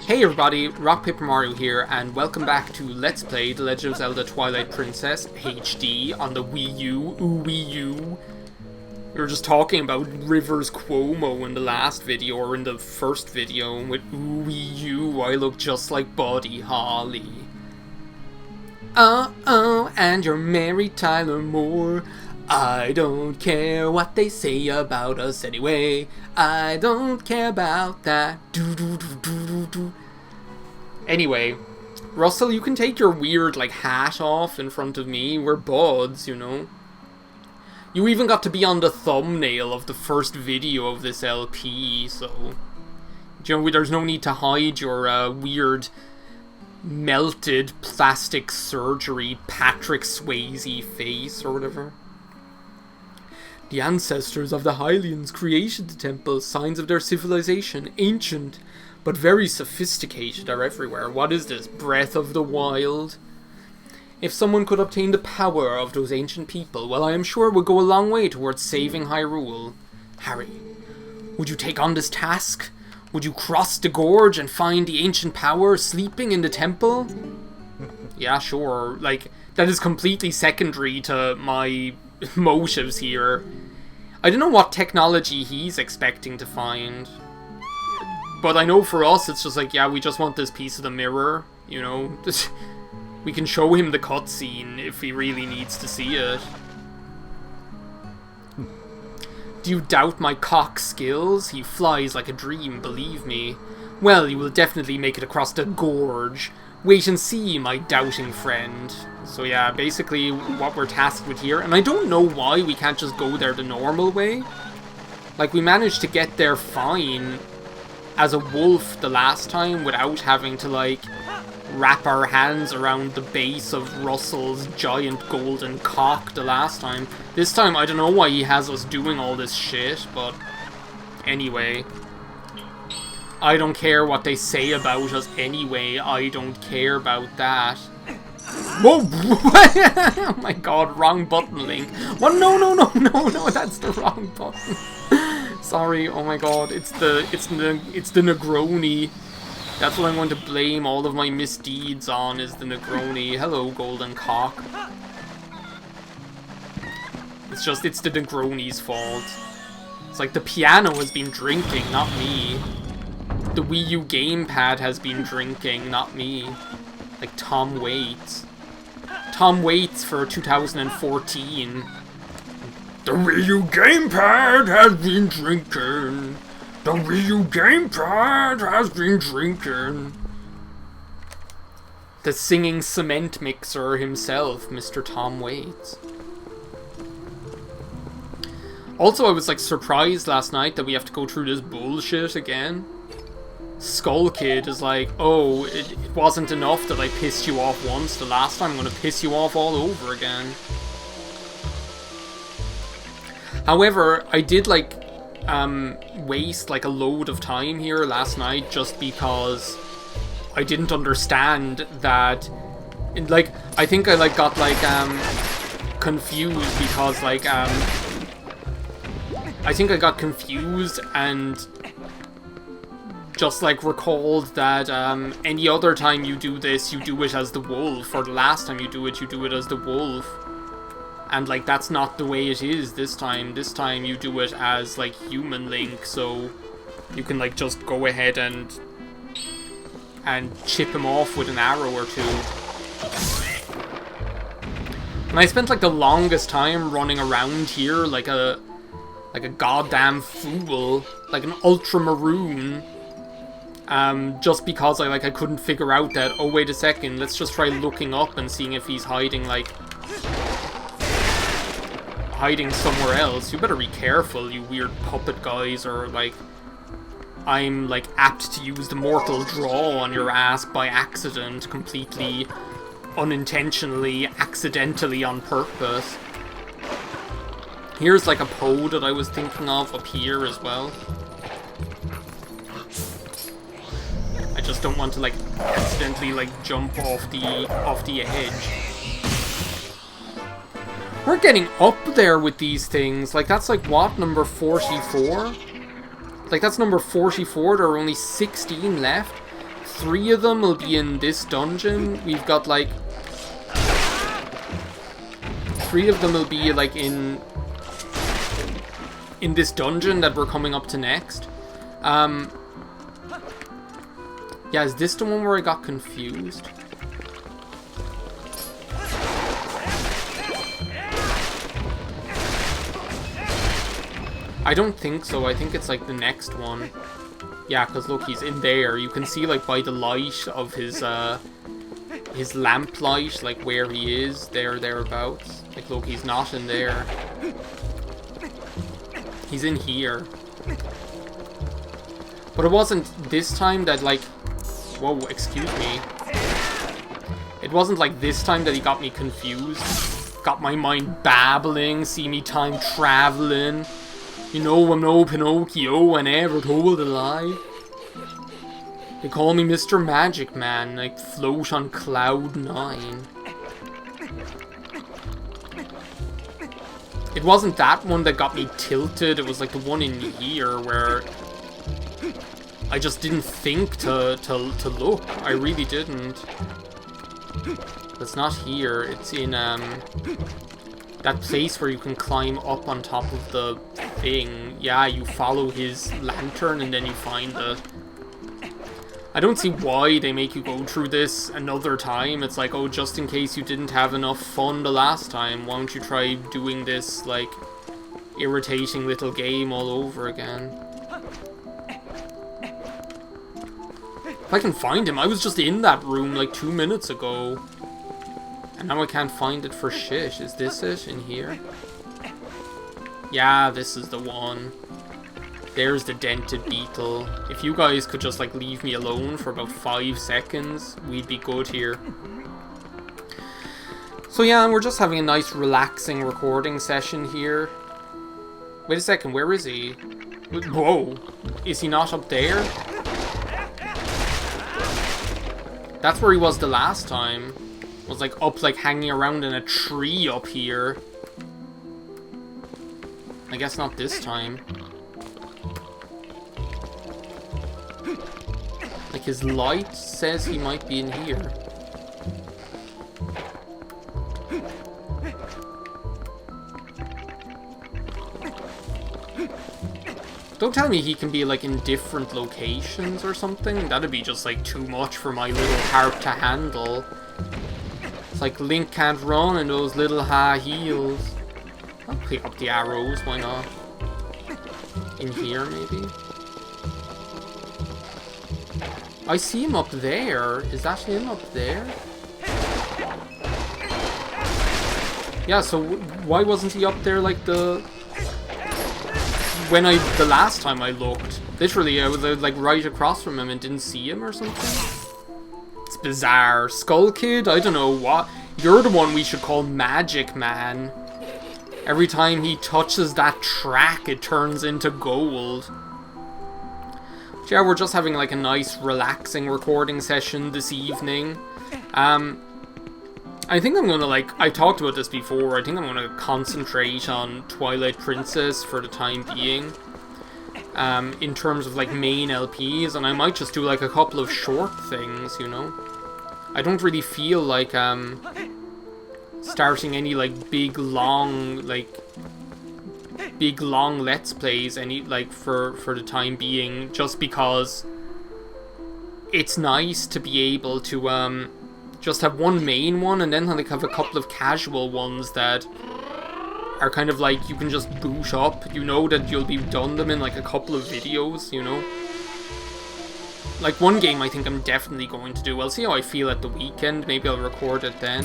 Hey everybody, RockPaperMario here, and welcome back to Let's Play The Legend of Zelda Twilight Princess HD on the Wii U. Ooh, Wii U. We were just talking about Rivers Cuomo in the last video, or in the first video, with ooh, Wii U, I look just like Buddy Holly. Oh, and you're Mary Tyler Moore. I don't care what they say about us anyway. I don't care about that. Anyway, Russell, you can take your weird, hat off in front of me. We're buds, you know. You even got to be on the thumbnail of the first video of this LP, so... You know, there's no need to hide your, weird... melted plastic surgery Patrick Swayze face, or whatever. The ancestors of the Hylians created the temple, signs of their civilization, ancient, but very sophisticated, are everywhere. What is this, Breath of the Wild? If someone could obtain the power of those ancient people, well, I am sure it would go a long way towards saving Hyrule. Harry, would you take on this task? Would you cross the gorge and find the ancient power sleeping in the temple? Yeah, sure. That is completely secondary to my motives here. I don't know what technology he's expecting to find. But I know for us, it's just yeah, we just want this piece of the mirror, you know? We can show him the cutscene if he really needs to see it. Do you doubt my cock skills? He flies like a dream, believe me. Well, you will definitely make it across the gorge. Wait and see, my doubting friend. So yeah, basically what we're tasked with here, and I don't know why we can't just go there the normal way. We managed to get there fine as a wolf the last time without having to, wrap our hands around the base of Russell's giant golden cock the last time. This time, I don't know why he has us doing all this shit, but anyway. I don't care what they say about us anyway. I don't care about that. Whoa! Oh my god, wrong button, Link. What? No, that's the wrong button. Sorry, oh my god, it's the Negroni. That's what I'm going to blame all of my misdeeds on, is the Negroni. Hello, golden cock. It's the Negroni's fault. It's the piano has been drinking, not me. The Wii U gamepad has been drinking, not me. Tom Waits. Tom Waits for 2014. The Wii U gamepad has been drinking. The Wii U gamepad has been drinking. The singing cement mixer himself, Mr. Tom Waits. Also, I was surprised last night that we have to go through this bullshit again. Skull Kid is oh, it wasn't enough that I pissed you off once. The last time I'm gonna piss you off all over again. However, I did waste a load of time here last night just because I didn't understand that. I think I got confused because I think I got confused and just recalled that any other time you do this, you do it as the wolf, or the last time you do it as the wolf. And that's not the way it is this time. This time you do it as human Link, so you can just go ahead and chip him off with an arrow or two. And I spent the longest time running around here like a goddamn fool, like an ultramaroon. Just because I couldn't figure out that, oh wait a second, let's just try looking up and seeing if he's hiding somewhere else. You better be careful, you weird puppet guys, or I'm apt to use the mortal draw on your ass by accident, completely unintentionally, accidentally on purpose. Here's a pole that I was thinking of up here as well. I just don't want to accidentally jump off the edge. We're getting up there with these things. That's what, number 44? That's number 44, there are only 16 left. 3 of them will be in this dungeon. We've got like 3 of them will be like in this dungeon that we're coming up to next. Yeah, is this the one where I got confused? I don't think so. I think it's like the next one. Yeah, because look, he's in there. You can see like by the light of his lamp light, like where he is, thereabouts. Like look, he's not in there. He's in here. But it wasn't this time that like... Whoa, excuse me. It wasn't like this time that he got me confused. Got my mind babbling, see me time traveling. You know I'm no Pinocchio, I never told a lie. They call me Mr. Magic Man, like float on cloud 9. It wasn't that one that got me tilted, it was like the one in here where I just didn't think to look. I really didn't. It's not here, it's in that place where you can climb up on top of the thing. Yeah, you follow his lantern and then you find the... I don't see why they make you go through this another time. It's like, oh, just in case you didn't have enough fun the last time, why don't you try doing this, like, irritating little game all over again? If I can find him, I was just in that room like 2 minutes ago. And now I can't find it for shit. Is this it in here? Yeah, this is the one. There's the dented beetle. If you guys could just like leave me alone for about 5 seconds, we'd be good here. So yeah, we're just having a nice relaxing recording session here. Wait a second, where is he? Whoa, is he not up there? That's where he was the last time. Was like up, like hanging around in a tree up here. I guess not this time. Like his light says he might be in here. Don't tell me he can be like in different locations or something. That'd be just like too much for my little heart to handle. It's like Link can't run in those little high heels. I'll pick up the arrows, why not? In here, maybe? I see him up there. Is that him up there? Yeah, so why wasn't he up there like the last time I looked? Literally, I was like right across from him and didn't see him or something. It's bizarre. Skull Kid? I don't know what. You're the one we should call Magic Man. Every time he touches that track, it turns into gold. But yeah, we're just having like a nice relaxing recording session this evening. I think I'm gonna like, I talked about this before, I think I'm gonna concentrate on Twilight Princess for the time being. In terms of like main LPs, and I might just do like a couple of short things, you know. I don't really feel like starting any like big long let's plays any like for the time being, just because it's nice to be able to just have one main one and then like have a couple of casual ones that are kind of like you can just boot up. You know that you'll be done them in like a couple of videos, you know. Like one game I think I'm definitely going to do. I'll see how I feel at the weekend. Maybe I'll record it then.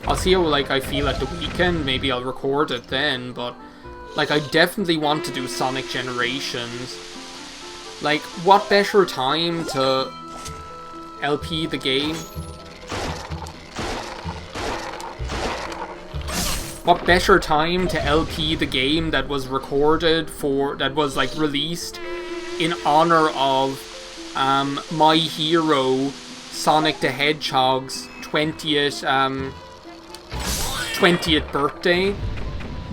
I'll see how like I feel at the weekend. Maybe I'll record it then. But like I definitely want to do Sonic Generations. Like what better time to LP the game? What better time to LP the game that was recorded for, that was like released in honor of my hero Sonic the Hedgehog's 20th birthday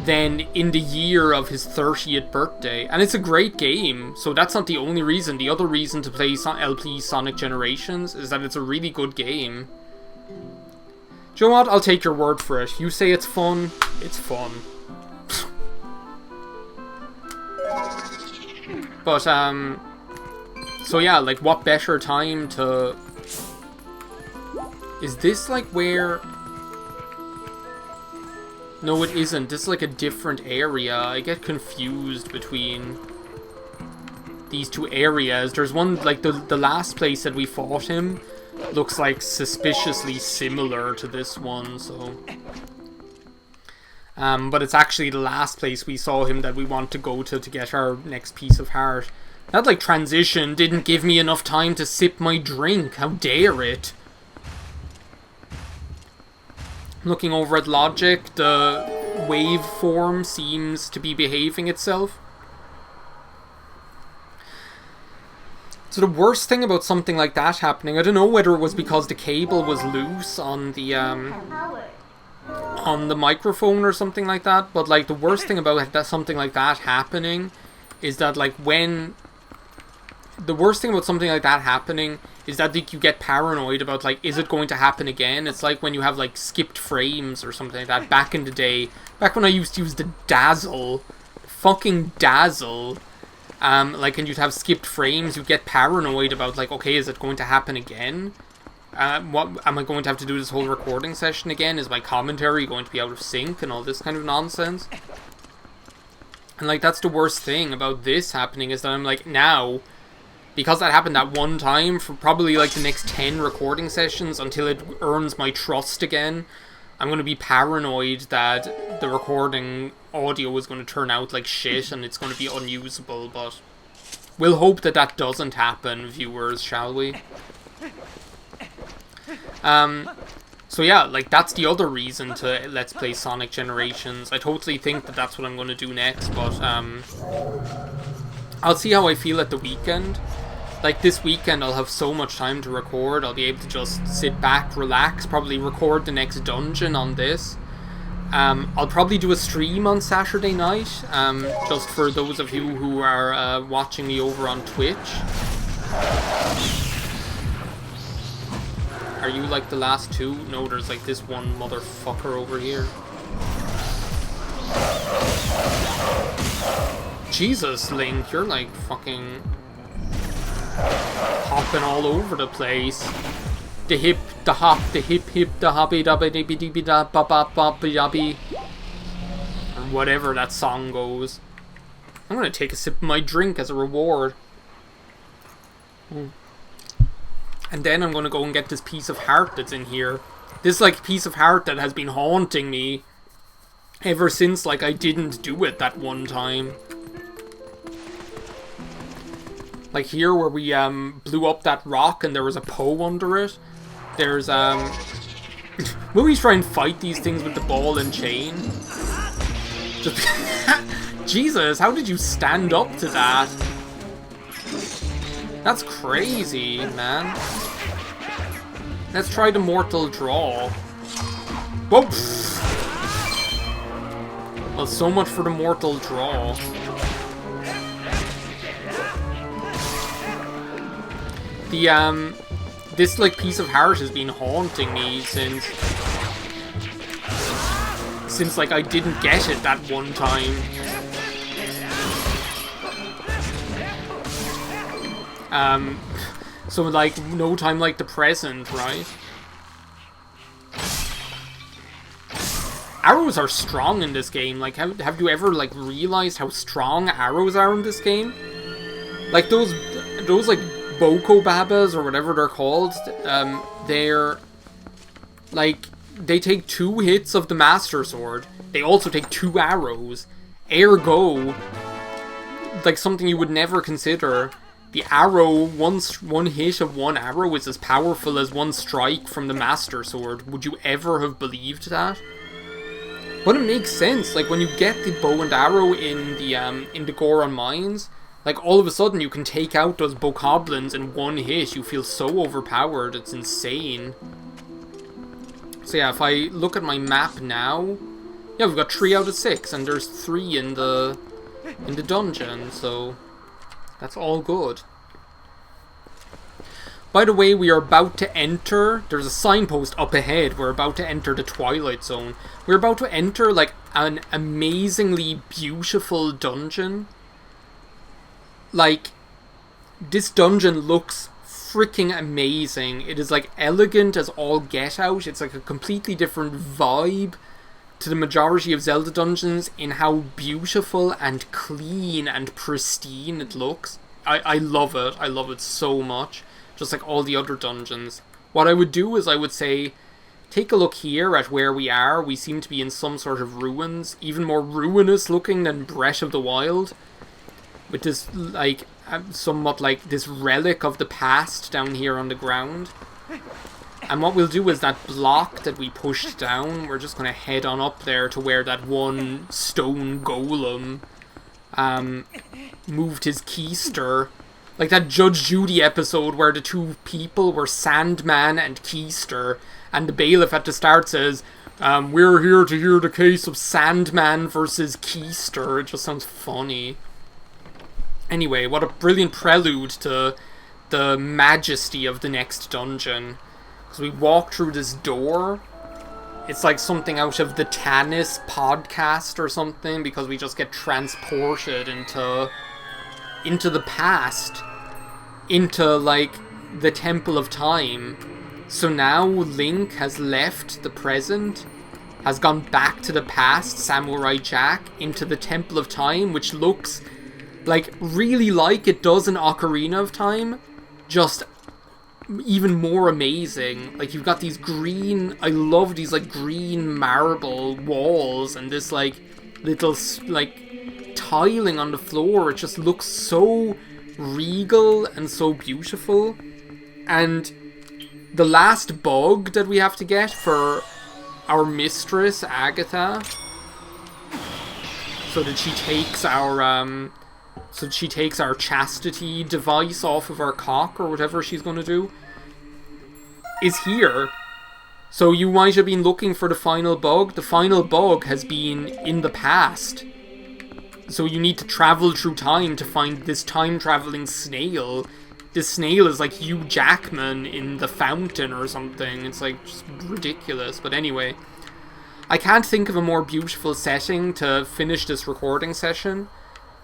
than in the year of his 30th birthday. And it's a great game, so that's not the only reason. The other reason to play LP Sonic Generations is that it's a really good game. Do you know what? I'll take your word for it. You say it's fun, it's fun. But, so yeah, like, what better time to... Is this, like, where... No, it isn't. This is, like, a different area. I get confused between these two areas. There's one, like, the last place that we fought him looks, like, suspiciously similar to this one, so... but it's actually the last place we saw him that we want to go to get our next piece of heart. That, like, transition didn't give me enough time to sip my drink. How dare it? Looking over at logic, the waveform seems to be behaving itself. So the worst thing about something like that happening, I don't know whether it was because the cable was loose on the microphone or something like that, but like the worst thing about something like that happening is that like the worst thing about something like that happening is that like, you get paranoid about like, is it going to happen again? It's like when you have like skipped frames or something like that. Back in the day, back when I used to use the Dazzle, fucking Dazzle, like, and you'd have skipped frames, you get paranoid about like, okay, is it going to happen again? What am I going to have to do this whole recording session again? Is my commentary going to be out of sync and all this kind of nonsense? And like, that's the worst thing about this happening, is that I'm like, now, because that happened that one time, for probably like the next 10 recording sessions until it earns my trust again, I'm going to be paranoid that the recording audio is going to turn out like shit and it's going to be unusable, but we'll hope that that doesn't happen, viewers, shall we? So yeah, like, that's the other reason to Let's Play Sonic Generations. I totally think that that's what I'm going to do next, but, I'll see how I feel at the weekend. Like, this weekend I'll have so much time to record, I'll be able to just sit back, relax, probably record the next dungeon on this. I'll probably do a stream on Saturday night, just for those of you who are, watching me over on Twitch. Are you like the last two? No, there's like this one motherfucker over here. Jesus, Link, you're like fucking hopping all over the place. The hip, the hop, the hip, the hoppy, dabby, dibby, dibby, da, bop, bop, bop, dabby. Or whatever that song goes. I'm gonna take a sip of my drink as a reward. And then I'm gonna go and get this piece of heart that's in here. This, like, piece of heart that has been haunting me ever since, like, I didn't do it that one time. Like here where we, blew up that rock and there was a Poe under it. There's, will we try and fight these things with the ball and chain? Just Jesus, how did you stand up to that? That's crazy, man. Let's try the mortal draw. Whoa! Well, so much for the mortal draw. The, this, like, piece of heart has been haunting me since, like, I didn't get it that one time. So, like, no time like the present, right? Arrows are strong in this game. Like, have you ever, like, realized how strong arrows are in this game? Like, those like, Boko Babas, or whatever they're called, they're, like, they take 2 hits of the Master Sword. They also take 2 arrows. Ergo, like, something you would never consider. The arrow, one hit of one arrow is as powerful as one strike from the Master Sword. Would you ever have believed that? But it makes sense. Like, when you get the bow and arrow in the Goron Mines, like, all of a sudden you can take out those bokoblins in one hit. You feel so overpowered, it's insane. So yeah, if I look at my map now, Yeah, we've got 3 out of 6, and there's 3 in the dungeon, so that's all good. By the way, we are about to enter, there's a signpost up ahead, we're about to enter the Twilight Zone. We're about to enter, like, an amazingly beautiful dungeon. Like, this dungeon looks freaking amazing. It is, like, elegant as all get out. It's, like, a completely different vibe to the majority of Zelda dungeons in how beautiful and clean and pristine it looks. I love it. I love it so much. Just like all the other dungeons. What I would do is I would say, take a look here at where we are. We seem to be in some sort of ruins. Even more ruinous looking than Breath of the Wild. With this, like, somewhat like this relic of the past down here on the ground. And what we'll do is that block that we pushed down, we're just going to head on up there to where that one stone golem moved his keister. Like that Judge Judy episode where the 2 people were Sandman and Keister, and the bailiff at the start says, we're here to hear the case of Sandman versus Keister. It just sounds funny. Anyway, what a brilliant prelude to the majesty of the next dungeon. Because we walk through this door. It's like something out of the Tannis podcast or something, because we just get transported into the past, into, like, the Temple of Time. So now Link has left the present, has gone back to the past, Samurai Jack, into the Temple of Time, which looks, like, really like it does in Ocarina of Time, just even more amazing. Like, you've got these green, I love these, like, green marble walls, and this, like, little, like, tiling on the floor. It just looks so regal and so beautiful. And the last bug that we have to get for our mistress Agatha, so that she takes our chastity device off of our cock or whatever she's going to do, is here. So you might have been looking for the final bug. The final bug has been in the past. So you need to travel through time to find this time-traveling snail. This snail is like Hugh Jackman in The Fountain or something. It's like just ridiculous. But anyway, I can't think of a more beautiful setting to finish this recording session.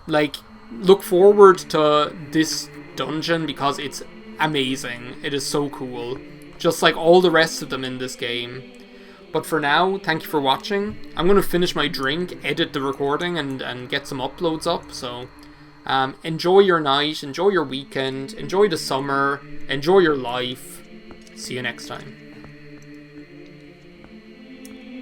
Like, look forward to this dungeon because it's amazing. It is so cool. Just like all the rest of them in this game. But for now, thank you for watching. I'm going to finish my drink, edit the recording, and get some uploads up. So, enjoy your night, enjoy your weekend, enjoy the summer, enjoy your life. See you next time.